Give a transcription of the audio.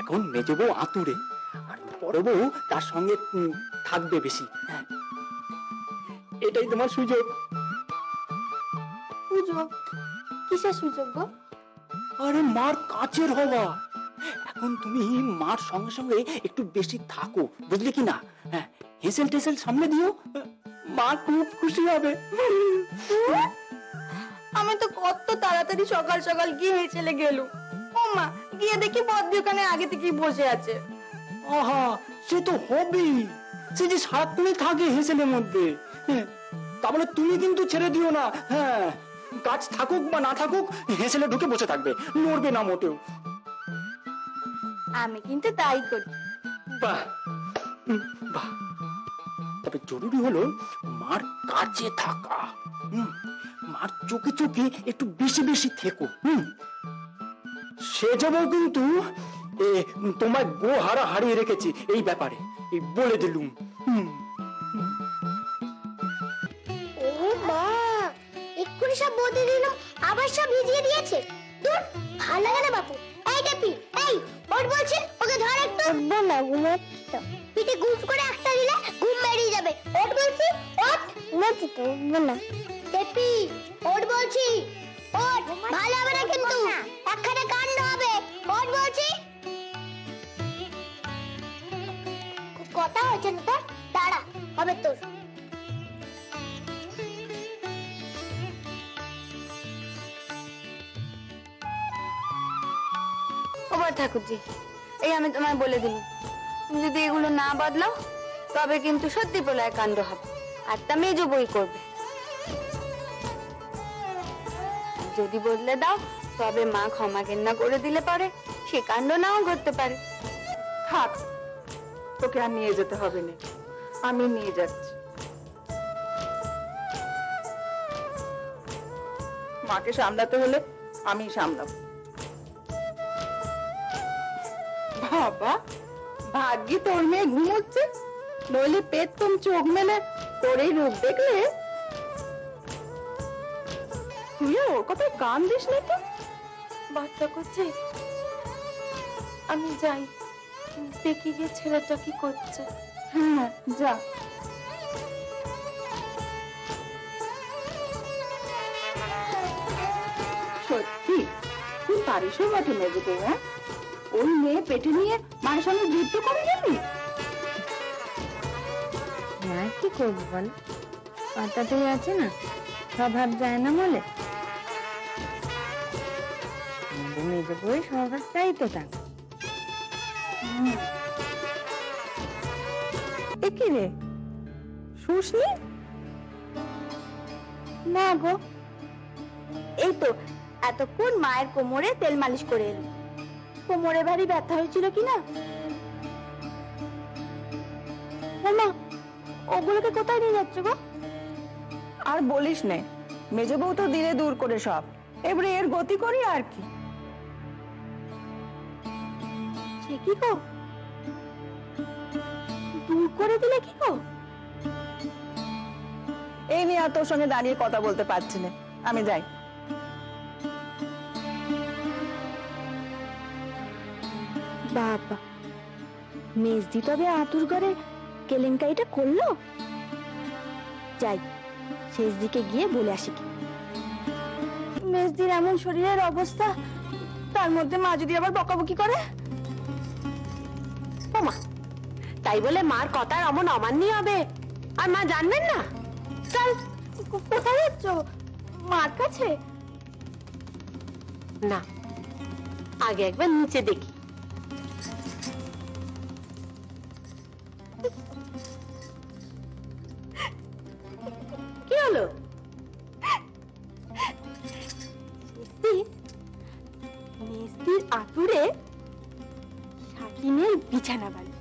এখন মেজো বউ আতুরে, আর বড় বউ তার সঙ্গে থাকবে বেশি। হ্যাঁ, এটাই তোমার সুযোগ। সুযোগ? কিসের সুযোগ গো? আরে মার কাছের হওয়া। এখন তুমি মার সঙ্গে সঙ্গে একটু বেশি থাকো, বুঝলে কি না? হ্যাঁ, হেসেল টেসেল সামনে দিও, মা খুব খুশি হবে। আমি তো কত তাড়াতাড়ি সকাল সকাল গিয়ে হেসেলে গেলুম। ও মা, গিয়ে দেখি বদ্দি ওখানে আগে থেকেই বসে আছে। আহা, সে তো হবেই, সে যে সারাক্ষণই থাকে হেসেলের মধ্যে। তাহলে তুমি কিন্তু ছেড়ে দিও না। হ্যাঁ, কাজ থাকুক বা না থাকুক, হেসেলে ঢুকে বসে থাকবে, নড়বে না মোটেও। আমি কিন্তু তাই করি। বাহ বাহ, তবে জরুরি হলো মার কাছে থাকা। মার চোখে চোখে একটু বেশি বেশি থেকো। সে যাবো কিন্তু তোমায় গো হারা হারিয়ে রেখেছি এই ব্যাপারে, এই বলে দিলুম। ও মা, এক্ষুনি সব বদলে দিলাম, আবার সব ভিজিয়ে দিয়েছে। দূর, ভালো লাগে না বাপু। এই টেপি, এই ওর বলছি, ওকে ধর একটু। উঠবো না, ঘুমাচ্ছি। পিঠে গুফ করে একটা দিলে ঘুম বেরিয়ে যাবে। ওঠ বলছি, ওঠ। ঘুমাচ্ছি তো, উঠবো না। টেপি, ওঠ বলছি, ওঠ। ভালো হবে না কিন্তু, একখানে কাণ্ড হবে। ওঠ বলছি। কথা হচ্ছে না তোর, দাঁড়া, হবে তোর। ওবার ঠাকুরজি, এই আমি তোমায় বলে দিলাম, তুমি যদি এগুলো না বদলাও তবে কিন্তু সত্যি প্রলয় কাণ্ড হবে, আর তা মেজো বই করবে। যদি বদলে দাও তবে মা ক্ষমা ঘেন্না করে দিলে পারে, সে কাণ্ড নাও ঘটতে পারে। থাক, তোকে আর নিয়ে যেতে হবে না, আমি নিয়ে যাচ্ছি। মাকে সামলাতে হলে আমি সামলাবো। বাবা, ভাগ্যি তোর মেয়ে ঘুমোচ্ছে, নইলে পেট তুম চোখ মেলে তোর এই রূপ দেখলে তুই ওর কথায় কান দিস না তো। বাচ্চা করছে, আমি যাই, দেখি গিয়ে ছেলেটা কি করছে। হ্যাঁ, যা। সত্যি তুই পারিস বটে মেজে তো। হ্যাঁ, ওই মেয়ে পেটে নিয়ে মায়ের সঙ্গে যুদ্ধ করে যাবি? হ্যাঁ, কি করবো বল, পাতাতেই আছে না, স্বভাব যায় না বলে। মেজো বই স্বভাবটাই তো তা। কি রে, শুসনি? না গো, এই তো এতক্ষণ মায়ের কোমরে তেল মালিশ করে এলো। কোমরে ভারী ব্যথা হয়েছিল কিনা। মা, ওগুলোকে কোথায় নিয়ে যাচ্ছ গো? আর বলিস নে, মেজো বউ তো দিলে দূর করে সব, এবারে এর গতি করি আর কি। সে কি গো, দূর করে দিলে কি গো? এই নিয়ে আর তোর সঙ্গে দাঁড়িয়ে কথা বলতে পারছি না, আমি যাই। বাবা, মেজদি তবে আতুর ঘরে কেলেঙ্কারিটা করলো। যাই, শেষ দিকে গিয়ে বলে আসি। মেজদির এমন শরীরের অবস্থা, তার মধ্যে মা যদি আবার বকাবকি করে। ও মা, তাই বলে মার কথার অমন অমান্য হবে আর মা জানবেন না? চল, কোথায় যাচ্ছ? মার কাছে? না, আগে একবার নিচে দেখি। কি হলো? মেজদির আতুরে শাকিনের বিছানা বালি।